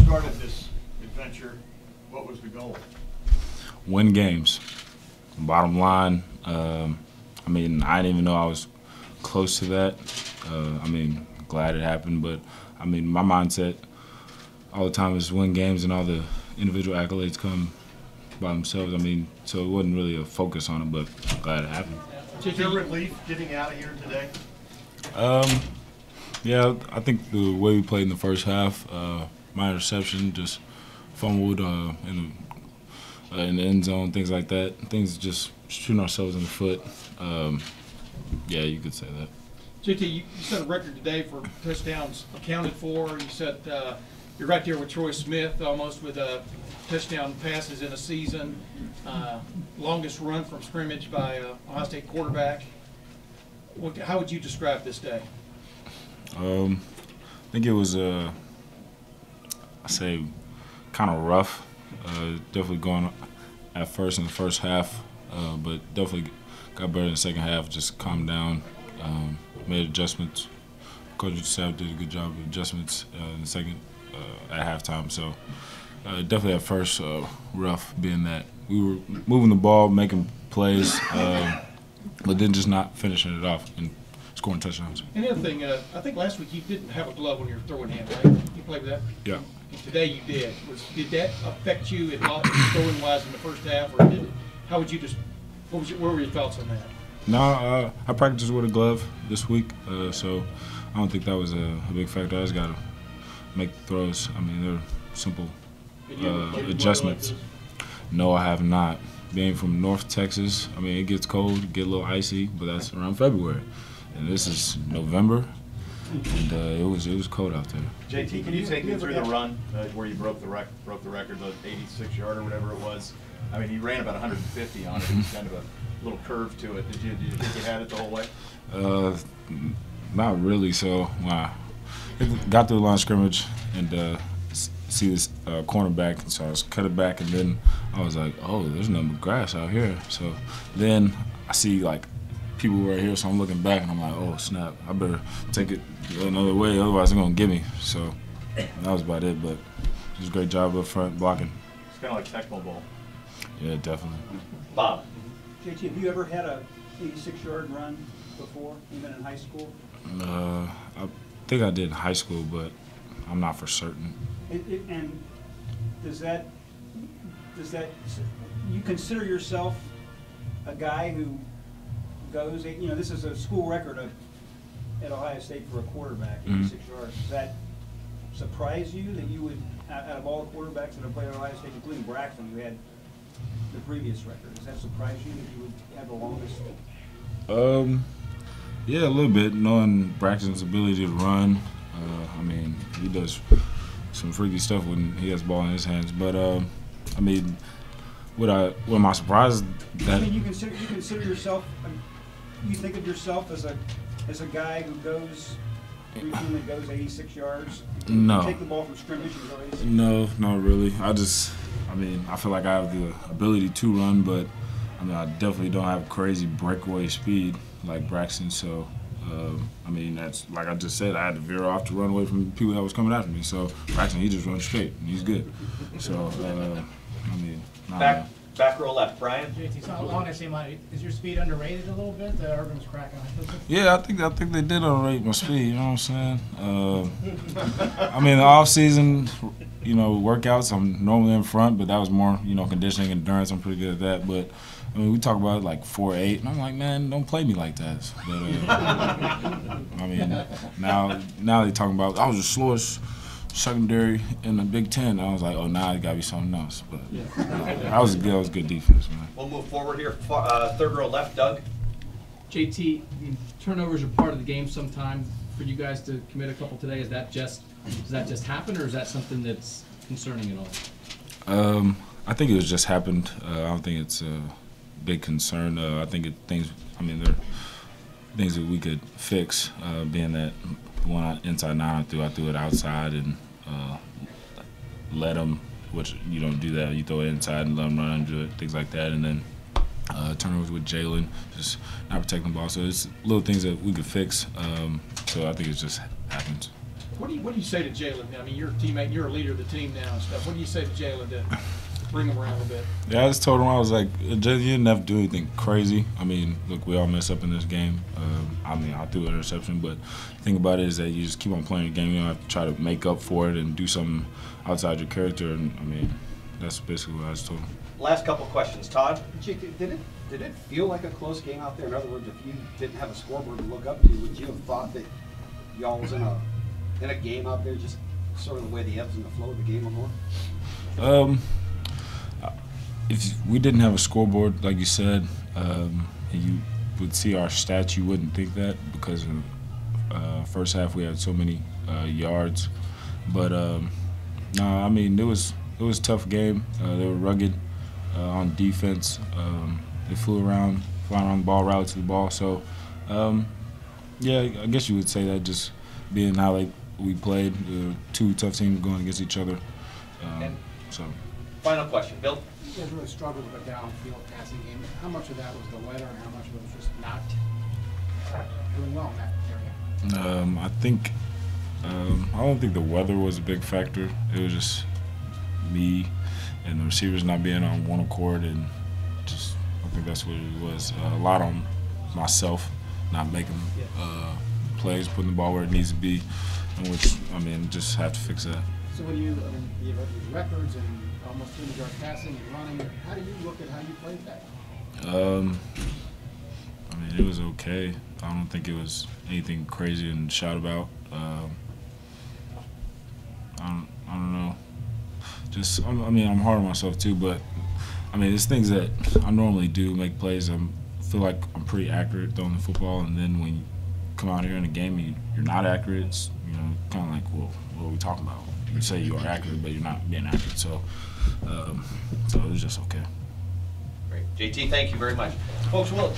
started this adventure, what was the goal? Win games. Bottom line, I mean, I didn't even know I was close to that. I mean, glad it happened, but I mean, my mindset all the time is win games, and all the individual accolades come by themselves. I mean, so it wasn't really a focus on it, but glad it happened. Was there relief getting out of here today? Yeah, I think the way we played in the first half, my interception, just fumbled in the end zone, things like that. Things just shooting ourselves in the foot. Yeah, you could say that. JT, you set a record today for touchdowns accounted for. You said you're right there with Troy Smith, almost with touchdown passes in a season. Longest run from scrimmage by a Ohio State quarterback. How would you describe this day? I think it was, I say, kind of rough. Definitely going at first in the first half, but definitely got better in the second half. Just calmed down, made adjustments. Coach staff did a good job of adjustments in the second at halftime. So definitely at first rough, being that we were moving the ball, making plays, but then just not finishing it off and scoring touchdowns. And the other thing, I think last week you didn't have a glove on your throwing hand, right? You played with that? Yeah. And today you did. Did that affect you at all, throwing wise in the first half, or did it? How would you just? What were your thoughts on that? No, I practiced with a glove this week, so I don't think that was a big factor. I just got to make throws. I mean, they're simple adjustments. No, I have not. Being from North Texas, I mean, it gets cold, get a little icy, but that's around February. And this is November, and it was cold out there. JT, can you take me through the run where you broke the record, the 86-yard or whatever it was? I mean, you ran about 150 on it. It was kind of a little curve to it. Did you think you had it the whole way? Not really. So I got through the line of scrimmage and see this cornerback, so I was cut it back, and then I was like, oh, there's nothing but grass out here. So then I see like people right here, so I'm looking back and I'm like, oh snap, I better take it another way, otherwise they're gonna get me. So that was about it, but it was a great job up front blocking. It's kind of like Tecmo Bowl. Yeah, definitely. Bob. JT, have you ever had a 86-yard run before, even in high school? I think I did in high school, but I'm not for certain. And does that you consider yourself a guy who goes, you know, this is a school record at Ohio State for a quarterback, 86 yards. Does that surprise you that you would, out of all the quarterbacks that have played at Ohio State, including Braxton, who had the previous record, does that surprise you that you would have the longest? Yeah, a little bit, knowing Braxton's ability to run. I mean, he does some freaky stuff when he has the ball in his hands. But I mean, am I surprised that? I mean, you consider yourself. You think of yourself as a guy who routinely goes 86 yards. No. Take the ball from scrimmage and go 86. No, not really. I mean, I feel like I have the ability to run, but I mean, I definitely don't have crazy breakaway speed like Braxton. So, I mean, that's like I just said, I had to veer off to run away from people that was coming after me. So Braxton, he just runs straight, and he's good. So, I mean, Back row left, Brian. JT, so along that same line, is your speed underrated a little bit? Urban's cracking on. Yeah, I think they did underrate my speed. You know what I'm saying? I mean, the off season, you know, workouts, I'm normally in front, but that was more, you know, conditioning, endurance. I'm pretty good at that. But I mean, we talk about like 4.8, and I'm like, man, don't play me like that. But I mean, now they talking about I was the slowest secondary in the Big Ten. I was like, oh, now it got to be something else. But that was good defense, man. We'll move forward here. Third row left, Doug. JT, turnovers are part of the game sometime. For you guys to commit a couple today, does that just happen, or is that something that's concerning at all? I think it was just happened. I don't think it's a big concern. I think there are things that we could fix, being that one inside nine I threw it outside and let them, which you don't do that. You throw it inside and let them run under it, things like that. And then turnovers with Jalen, just not protecting the ball. So it's little things that we could fix. So I think it just happens. What do you say to Jalen? I mean, you're a teammate, you're a leader of the team now and stuff. What do you say to Jalen to bring him around a bit? Yeah, I just told him, I was like, Jalen, you didn't have to do anything crazy. I mean, look, we all mess up in this game. I mean, I threw an interception, but the thing about it is that you just keep on playing the game. You don't have to try to make up for it and do something outside your character. And I mean, that's basically what I just told him. Last couple questions. Todd? Jake, did it feel like a close game out there? In other words, if you didn't have a scoreboard to look up to, would you have thought that y'all was in a game out there, just sort of the way the ebbs and the flow of the game were going? If we didn't have a scoreboard, like you said, and you would see our stats, you wouldn't think that because in first half we had so many yards. But no, I mean, it was a tough game. They were rugged on defense. They flew around, flying on the ball, rallied to the ball. So, yeah, I guess you would say that just being how like we played, two tough teams going against each other. So. Final question. Bill? You guys really struggled with a downfield passing game. How much of that was the weather and how much of it was just not doing well in that area? I think I don't think the weather was a big factor. It was just me and the receivers not being on one accord, and just I think that's what it was. A lot on myself, not making plays, putting the ball where it needs to be, and which I mean, just have to fix that. So when you have these records and almost 200 yards passing and running, how do you look at how you played that? I mean, it was okay. I don't think it was anything crazy and shout about. I don't know. Just, I mean, I'm hard on myself too, but I mean, it's things that I normally do, make plays. I feel like I'm pretty accurate throwing the football, and then when you come out here in a game, you're not accurate. It's, you know, kind of like, well, what are we talking about? You say you are accurate, but you're not being accurate. So, so it was just okay. Great. JT, thank you very much. Folks, we'll